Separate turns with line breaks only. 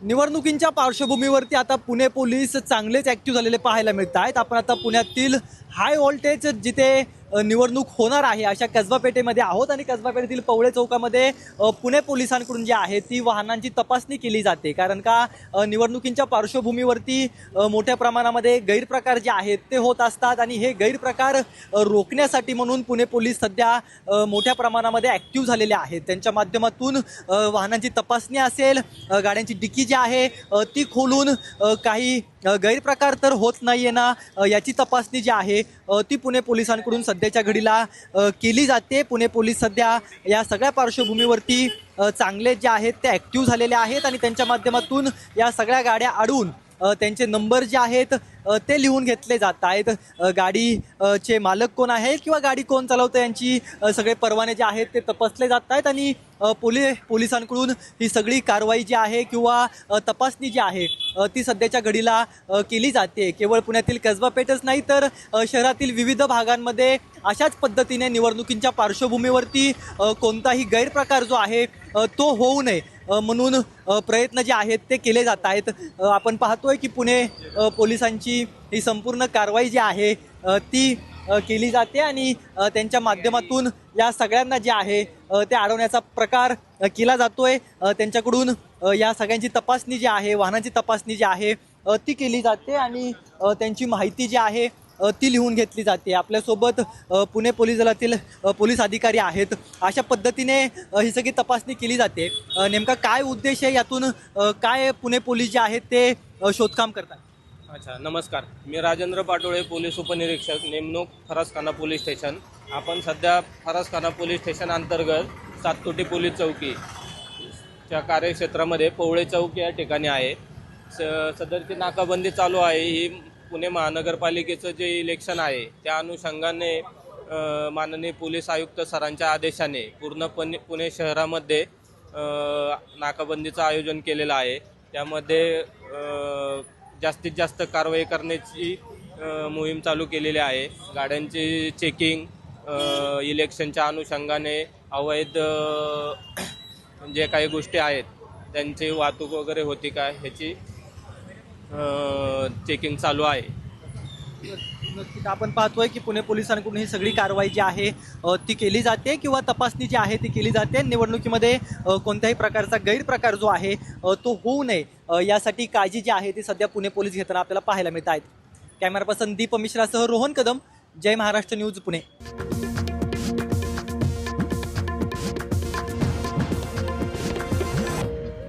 निवडणुकींच्या पार्श्वभूमीवरती आता पुणे पोलीस चांगलेच ॲक्टिव्ह झालेले पाहायला मिळत आहेत। आपण आता पुण्यातील हाय व्होल्टेज जिथे निवडणूक होणार आहे अशा कसबा पेठेमध्ये आहोत आणि कसबा पेठेतील पवळे चौकामध्ये पुणे पोलिसांकडून जी आहे ती वाहनांची तपासणी केली जाते। कारण का निवडणुकींच्या पार्श्वभूमीवरती मोठ्या प्रमाणामध्ये गैरप्रकार जे आहेत ते होत असतात आणि हे गैरप्रकार रोखण्यासाठी म्हणून पुणे पोलीस सध्या मोठ्या प्रमाणामध्ये ॲक्टिव्ह झालेले आहेत। त्यांच्या माध्यमातून वाहनांची तपासणी असेल, गाड्यांची डिकी जी आहे ती खोलून काही गैरप्रकार तर होत नाहीये ना याची तपासणी जी आहे ती पुणे पोलिसांकडून सध्याच्या घडीला केली जाते। पुणे पोलीस सध्या या सगळ्या पार्श्वभूमीवरती चांगले जे आहेत ते ॲक्टिव्ह झालेले आहेत आणि त्यांच्या माध्यमातून या सगळ्या गाड्या अडवून त्यांचे नंबर जे आहेत ते लिहून घेतले जात आहेत। गाडीचे मालक कोण आहेत किंवा गाडी कोण चालवतं यांची सगळे परवाने जे आहेत ते तपासले जात आहेत आणि पोलिसांकडून ही सगळी कारवाई जी आहे किंवा तपासणी जी आहे ती सध्याच्या घडीला केली जाते। केवळ पुण्यातील कसबा पेठच नाही तर शहरातील विविध भागांमध्ये अशाच पद्धतीने निवडणुकींच्या पार्श्वभूमीवरती कोणताही गैरप्रकार जो आहे तो होऊ नये म्हणून प्रयत्न जे आहेत ते केले जात आहेत। आपण पाहतोय की पुणे पोलिसांची ही संपूर्ण कारवाई जी आहे ती केली जाते आणि त्यांच्या माध्यमातून या सगळ्यांना जे आहे ते अडवण्याचा प्रकार केला जातोय। त्यांच्याकडून या सगळ्यांची तपासणी जी आहे, वाहनांची तपासणी जी आहे ती केली जाते आणि त्यांची माहिती जी आहे ती लिहून घेतली जाते। आपल्यासोबत पुणे पोलीस दलातील पोलीस अधिकारी आहेत। अशा पद्धतीने ही सगळी तपासणी केली जाते। नेमका काय उद्देश आहे यातून, काय पुणे पोलीस जे आहेत ते शोधकाम करतात?
अच्छा, नमस्कार। मी राजेंद्र पाटोळे, पोलीस उपनिरीक्षक, नेमणूक फरसखाना पोलीस स्टेशन। आपण सध्या फरसखाना पोलीस स्टेशन अंतर्गत सातकोटी पोलीस चौकीच्या कार्यक्षेत्रामध्ये पवळे चौक या ठिकाणी आहे। सदरची नाकाबंदी चालू आहे। ही पुणे महानगरपालिकेचं जे इलेक्शन आहे त्या अनुषंगाने माननीय पोलीस आयुक्त सरांच्या आदेशाने पूर्णपणे पुणे शहरामध्ये नाकाबंदीचं आयोजन केलेलं आहे। त्यामध्ये जास्तीत जास्त कारवाई करण्याची मोहीम चालू केलेली आहे। गाड्यांची चेकिंग, इलेक्शनच्या अनुषंगाने अवैध जे काही गोष्टी आहेत त्यांची वाहतूक वगैरे होती का ह्याची चेकिंग चालू आहे।
नक्कीच आपण पाहतोय की पुणे पोलिसांकडून ही सगळी कारवाई जी आहे ती केली जाते किंवा तपासणी जी आहे ती केली जाते। निवडणुकीमध्ये कोणत्याही प्रकारचा गैरप्रकार जो आहे तो होऊ नये यासाठी काळजी जी आहे ती सध्या पुणे पोलीस घेताना आपल्याला पाहायला मिळत आहेत। कॅमेरा पर्सन दीप मिश्रासह रोहन कदम, जय महाराष्ट्र न्यूज, पुणे।